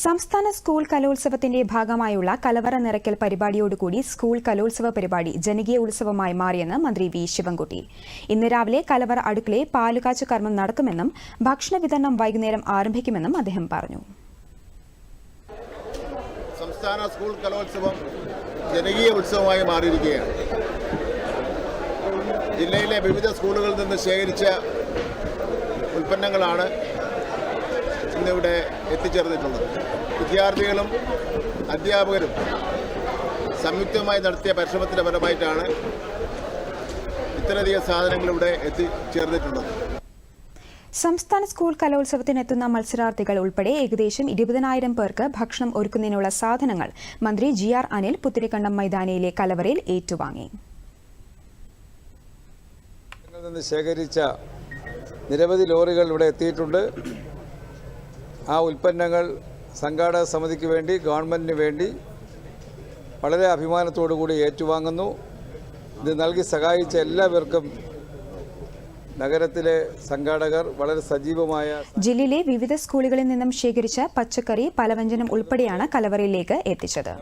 സംസ്ഥാന സ്കൂൾ കലോത്സവത്തിന്റെ ഭാഗമായുള്ള കലവറ നിറയ്ക്കൽ പരിപാടിയോടുകൂടി സ്കൂൾ കലോത്സവ പരിപാടി ജനകീയ ഉത്സവമായി മാറിയെന്ന് മന്ത്രി വി ശിവൻകുട്ടി. ഇന്ന് രാവിലെ കലവറ അടുക്കളയിൽ പാലുകാച്ചു കർമ്മം നടക്കുമെന്നും ഭക്ഷണ വിതരണം വൈകുന്നേരം ആരംഭിക്കുമെന്നും അദ്ദേഹം പറഞ്ഞു. സംസ്ഥാന സ്കൂൾ കലോത്സവം ജനകീയ ഉത്സവമായി മാറിയിരിക്കുകയാണ്. ജില്ലയിലെ വിവിധ സ്കൂളുകളിൽ നിന്ന് ശേഖരിച്ച ഉൽപ്പന്നങ്ങളാണ് ഇന്നിവിടെ എത്തിച്ചേർന്നിട്ടുള്ളത്. വിദ്യാർത്ഥികളും അധ്യാപകരും സംയുക്തമായി നടത്തിയ പരിശ്രമത്തിന്റെ ഫലമായിട്ടാണ് ഇത്രയധികം സാധനങ്ങൾ ഇവിടെ എത്തിച്ചേർന്നിട്ടുള്ളത്. സംസ്ഥാന സ്കൂൾ കലോത്സവത്തിനെത്തുന്ന മത്സരാർത്ഥികൾ ഉൾപ്പെടെ ഏകദേശം 20,000 പേർക്ക് ഭക്ഷണം ഒരുക്കുന്നതിനുള്ള സാധനങ്ങൾ മന്ത്രി GR അനിൽ പുത്തിരിക്കണ്ടം മൈതാനിയിലെ കലവറയിൽ ഏറ്റുവാങ്ങി. ശേഖരിച്ച നിരവധി ലോറികൾ ഇവിടെ എത്തിയിട്ടുണ്ട്. ആ ഉൽപ്പന്നങ്ങൾ സംഘാടക സമിതിക്ക് വേണ്ടി, ഗവൺമെൻറ്റിന് വേണ്ടി വളരെ അഭിമാനത്തോടു കൂടി ഏറ്റുവാങ്ങുന്നു. ഇത് നൽകി സഹായിച്ച എല്ലാവർക്കും നഗരത്തിലെ സംഘാടകർ വളരെ സജീവമായ. ജില്ലയിലെ വിവിധ സ്കൂളുകളിൽ നിന്നും ശേഖരിച്ച പച്ചക്കറി, പലവ്യഞ്ജനം ഉൾപ്പെടെയാണ് കലവറയിലേക്ക് എത്തിച്ചത്.